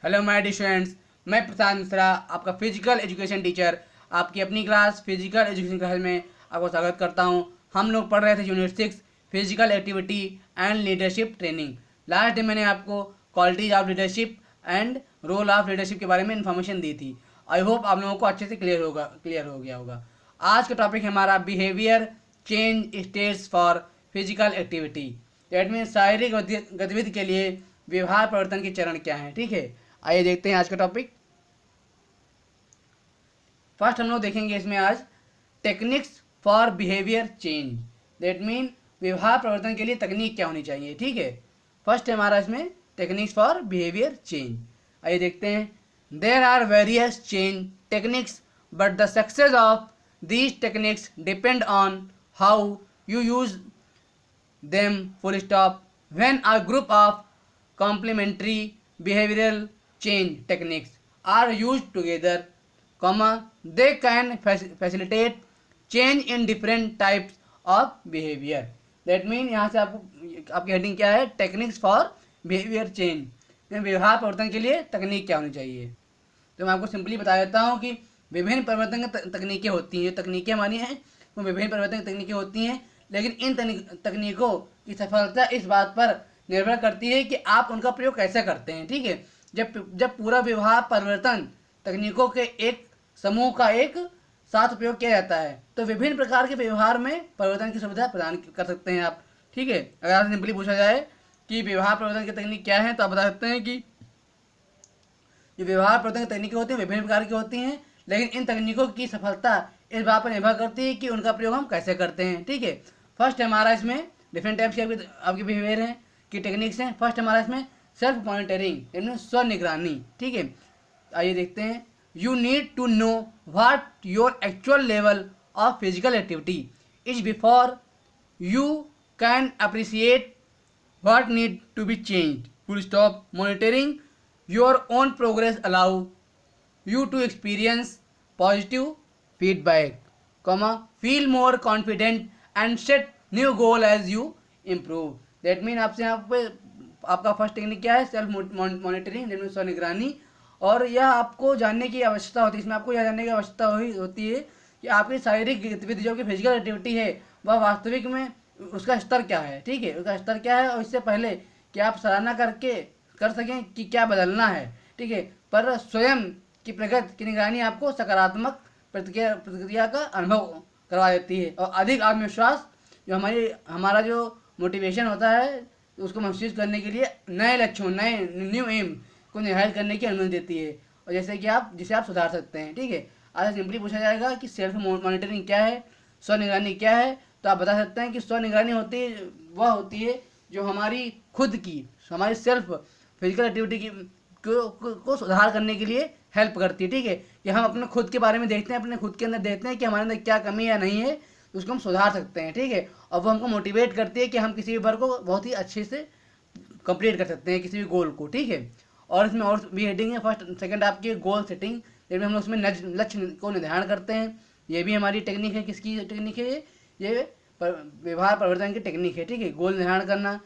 Hello my dear students, मैं प्रशांत मिश्रा, आपका physical education teacher, आपकी अपनी क्लास फिजिकल एजुकेशन क्लास में आपको स्वागत करता हूं। हम लोग पढ़ रहे थे unit 6 physical activity and leadership training. Last day मैंने आपको qualities of leadership and role of leadership के बारे में इन्फॉर्मेशन दी थी। आई होप आप लोगों को अच्छे से क्लियर हो गया होगा। आज का टॉपिक है हमारा behaviour change states for physical activity. That means शारीरिक गतिविधि के लिए व्यवहार परिवर्तन के चरण क्या हैं। ठीक है, आइए देखते हैं आज का टॉपिक। फर्स्ट हम लोग देखेंगे इसमें आज techniques for behaviour change. That mean व्यवहार परिवर्तन के लिए तकनीक क्या होनी चाहिए। ठीक है, फर्स्ट है हमारा इसमें टेक्निक्स फॉर बिहेवियर चेंज। आइए देखते हैं। There are various change techniques but the success of these techniques depend on how you use them full stop. When a group of complementary behavioral change techniques are used together, comma, they can facilitate change in different types of behavior. That mean यहाँ से आपको आपकी heading क्या है, techniques for behaviour change. व्यवहार परिवर्तन के लिए तकनीक क्या होनी चाहिए। तो मैं आपको सिंपली बता देता हूँ कि विभिन्न परिवर्तन की तकनीकें होती हैं। जो तकनीकें हमारी हैं वो विभिन्न परिवर्तन की तकनीकें होती हैं, लेकिन इन तकनीकों की सफलता इस बात पर निर्भर करती है कि आप उनका प्रयोग कैसे करते हैं। ठीक है, जब पूरा व्यवहार परिवर्तन तकनीकों के एक समूह का एक साथ उपयोग किया जाता है तो विभिन्न प्रकार के व्यवहार में परिवर्तन की सुविधा प्रदान कर सकते हैं आप। ठीक है, अगर आपसे सिंपली पूछा जाए कि व्यवहार परिवर्तन की तकनीक क्या है तो आप बता सकते हैं कि जो व्यवहार परिवर्तन की तकनीकें होती हैं विभिन्न प्रकार की होती हैं, लेकिन इन तकनीकों की सफलता इस बात पर निर्भर करती है कि उनका प्रयोग हम कैसे करते हैं। ठीक है, फर्स्ट हमारा इसमें डिफरेंट टाइप्स की आपकी बिहेवियर हैं कि टेक्निक्स हैं। फर्स्ट हमारा इसमें सेल्फ मॉनिटरिंग यानी स्व निगरानी। ठीक है, आइए देखते हैं। You need to know what your actual level of physical activity is before you can appreciate what need to be changed. Full stop. Monitoring your own progress allow you to experience positive feedback, comma, feel more confident and set new goal as you improve. That mean आपसे यहाँ पे आपका first technique क्या है, self monitoring, जिसमें स्व निगरानी। और यह आपको जानने की आवश्यकता होती है, इसमें आपको यह जानने की आवश्यकता होती है कि आपकी शारीरिक गतिविधि जो कि फिजिकल एक्टिविटी है वह वास्तविक में उसका स्तर क्या है। ठीक है, उसका स्तर क्या है, और इससे पहले कि आप सराहना कर सकें कि क्या बदलना है। ठीक है, पर स्वयं की प्रगति की निगरानी आपको सकारात्मक प्रतिक्रिया का अनुभव करवा देती है और अधिक आत्मविश्वास जो हमारा जो मोटिवेशन होता है उसको महसूस करने के लिए नए लक्ष्यों नए न्यू एम को निर्धारित करने की अनुमति देती है, और जिसे आप सुधार सकते हैं। ठीक है, आज सिंपली पूछा जाएगा कि सेल्फ मॉनिटरिंग क्या है, स्व निगरानी क्या है, तो आप बता सकते हैं कि स्व निगरानी वह होती है जो हमारी खुद की हमारी सेल्फ फिजिकल एक्टिविटी को सुधार करने के लिए हेल्प करती है। ठीक है, कि हम अपने खुद के बारे में देखते हैं, अपने खुद के अंदर देखते हैं कि हमारे अंदर क्या कमी या नहीं है, उसको हम सुधार सकते हैं। ठीक है, और वो हमको मोटिवेट करती है कि हम किसी भी वर्क को बहुत ही अच्छे से कंप्लीट कर सकते हैं, किसी भी गोल को। ठीक है, और इसमें और भी हेडिंग है। फर्स्ट सेकंड आपकी गोल सेटिंग, जिसमें हम लोग उसमें लक्ष्य को निर्धारण करते हैं। ये भी हमारी टेक्निक है। किसकी टेक्निक है ये व्यवहार परिवर्तन की टेक्निक है। ठीक है, गोल निर्धारण करना।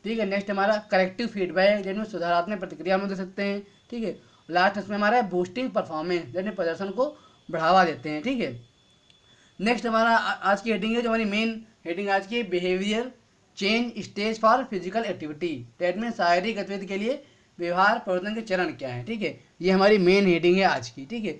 ठीक है, नेक्स्ट हमारा करेक्टिव फीडबैक, जिसमें सुधारात्मक प्रतिक्रिया हम दे सकते हैं। ठीक है, लास्ट इसमें हमारा है बूस्टिंग परफॉर्मेंस, जिसमें प्रदर्शन को बढ़ावा देते हैं। ठीक है, नेक्स्ट हमारा आज की हेडिंग है, जो हमारी मेन हेडिंग आज की behaviour change stage for physical activity. That mean शारीरिक गतिविधि के लिए व्यवहार परिवर्तन के चरण क्या है। ठीक है, ये हमारी मेन हेडिंग है आज की। ठीक है,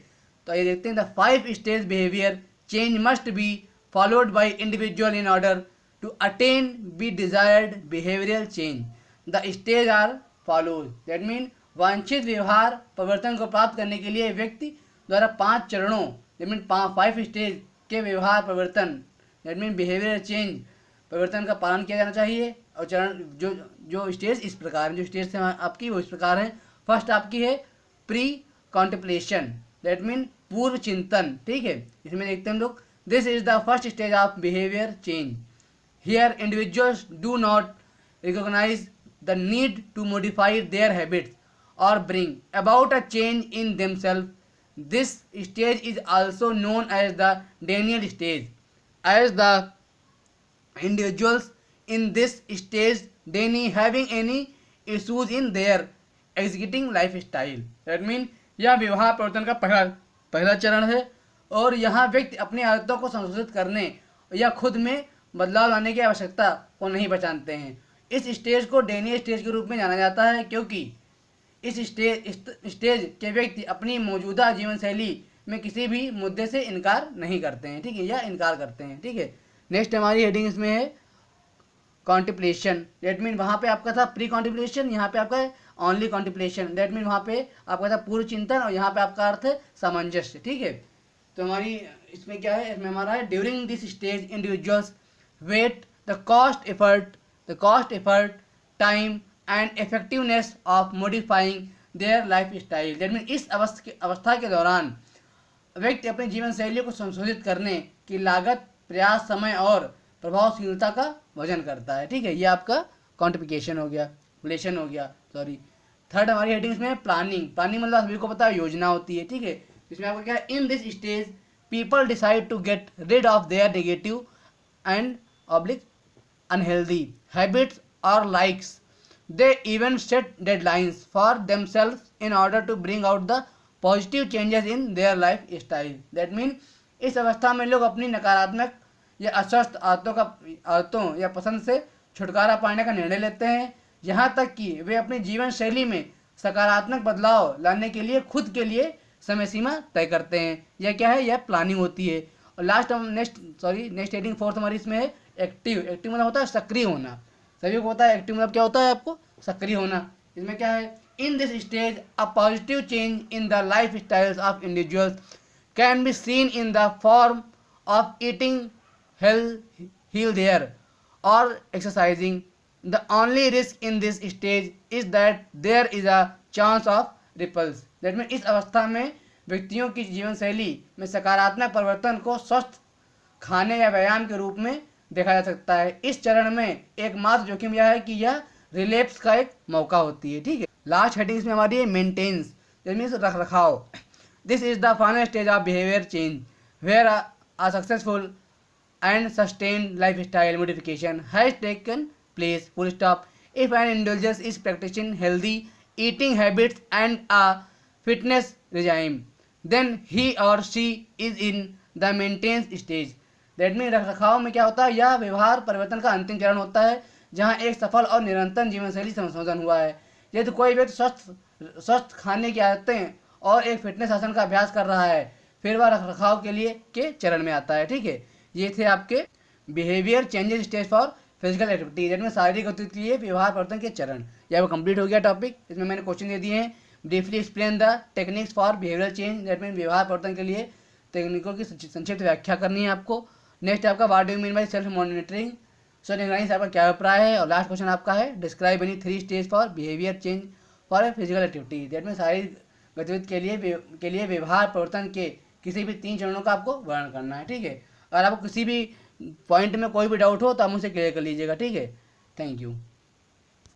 तो आइए देखते हैं। The 5 stage behaviour change must be followed by individual in order to attain be desired behavioural change. The stage are follows. That mean वांछित व्यवहार परिवर्तन को प्राप्त करने के लिए व्यक्ति द्वारा 5 चरणों दैट मीन 5 स्टेज के व्यवहार परिवर्तन दैट मीन बिहेवियर चेंज परिवर्तन का पालन किया जाना चाहिए। और चरण जो स्टेज इस प्रकार हैं, जो स्टेज हैं आपकी वो इस प्रकार हैं। फर्स्ट आपकी है प्री कॉन्टेम्पलेशन, दैट मीन पूर्व चिंतन। ठीक है, इसमें देखते हैं हम लोग, this is the first stage of behaviour change. Here individuals do not recognise the need to modify their habits or bring about a change in themselves. This stage is also known as the Daniel stage. As the individuals in this stage deny having any issues in their executing life style. That mean यह व्यवहार परिवर्तन का पहला चरण है और यहाँ व्यक्ति अपनी आदतों को संशोधित करने या खुद में बदलाव लाने की आवश्यकता को नहीं पहचानते हैं। इस स्टेज को डेनियल स्टेज के रूप में जाना जाता है क्योंकि इस स्टेज के व्यक्ति अपनी मौजूदा जीवन शैली में किसी भी मुद्दे से इनकार नहीं करते हैं, ठीक है, या इनकार करते हैं, ठीक है। नेक्स्ट हमारी हेडिंग इसमें है कॉन्टिप्लेशन। दैट मीन वहाँ पे आपका था प्री कॉन्टिप्लेशन, यहाँ पे आपका ऑनली कॉन्टिप्लेशन। दैट मीन वहाँ पे आपका था पूर्व चिंतन और यहाँ पे आपका अर्थ है सामंजस्य, ठीक है। तो हमारी इसमें क्या है, इसमें हमारा है during this stage individuals weigh the cost effort time and effectiveness of modifying their lifestyle. That mean इस अवस्था के दौरान व्यक्ति अपनी जीवन शैली को संशोधित करने की लागत, प्रयास, समय और प्रभावशीलता का वजन करता है, ठीक है। ये आपका क्वांटिफिकेशन हो गया, रिलेशन हो गया, सॉरी। थर्ड हमारी हेडिंग में प्लानिंग। प्लानिंग मतलब सभी को पता है योजना होती है, ठीक है। इसमें आपका क्या है, in this stage people decide to get rid of their negative and oblique unhealthy habits और likes. They even set deadlines for themselves in order to bring out the positive changes in their lifestyle. That mean इस अवस्था में लोग अपनी नकारात्मक या अस्वस्थ आदतों या पसंद से छुटकारा पाने का निर्णय लेते हैं, यहाँ तक कि वे अपनी जीवन शैली में सकारात्मक बदलाव लाने के लिए खुद के लिए समय सीमा तय करते हैं। यह क्या है, यह प्लानिंग होती है। और नेक्स्ट हेडिंग फोर्थ हमारी इसमें है एक्टिव। एक्टिव मतलब होता है सक्रिय होना, सभी को पता है एक्टिव मतलब क्या होता है, आपको सक्रिय होना। इसमें क्या है, in this stage a positive change in the life styles of individuals can be seen in the form of eating healthier or exercising. The only risk in this stage is that there is a chance of ripples. That means इस अवस्था में व्यक्तियों की जीवन शैली में सकारात्मक परिवर्तन को स्वस्थ खाने या व्यायाम के रूप में देखा जा सकता है। इस चरण में एकमात्र जोखिम यह है कि यह रिलेप्स का एक मौका होती है, ठीक है। लास्ट हेडिंग इसमें हमारी है मेंटेनेंस। दैट मीन्स रख रखाव। This is the final stage of behaviour change where a successful and sustained lifestyle modification has taken place, full stop. If an individual is practicing healthy eating habits and a fitness regime, then he or she is in the maintenance stage. That means रखरखाव में क्या होता है, यह व्यवहार परिवर्तन का अंतिम चरण होता है जहां एक सफल और निरंतर जीवन शैली संशोधन हुआ है। यदि कोई व्यक्ति स्वस्थ खाने की आदतें और एक फिटनेस आसन का अभ्यास कर रहा है, फिर वह रखरखाव के लिए के चरण में आता है, ठीक है। ये थे आपके behaviour changes stage for physical activity, जिनमें शारीरिक गतिविधि के लिए व्यवहार परिवर्तन के चरण। यह वो कंप्लीट हो गया टॉपिक। इसमें मैंने क्वेश्चन दे दिए हैं। Briefly explain the techniques for behaviour change. That mean व्यवहार परिवर्तन के लिए तकनीकों की संक्षिप्त व्याख्या करनी है आपको। नेक्स्ट आपका what do you mean by self monitoring, so निगरानी से आपका क्या अभिप्राय है। और लास्ट क्वेश्चन आपका है describe any 3 stage for behaviour change for physical activity. That mean शारीरिक गतिविधि के लिए व्यवहार परिवर्तन के किसी भी 3 चरणों का आपको वर्णन करना है, ठीक है। अगर आपको किसी भी पॉइंट में कोई भी डाउट हो तो आप मुझसे क्लियर कर लीजिएगा, ठीक है। Thank you.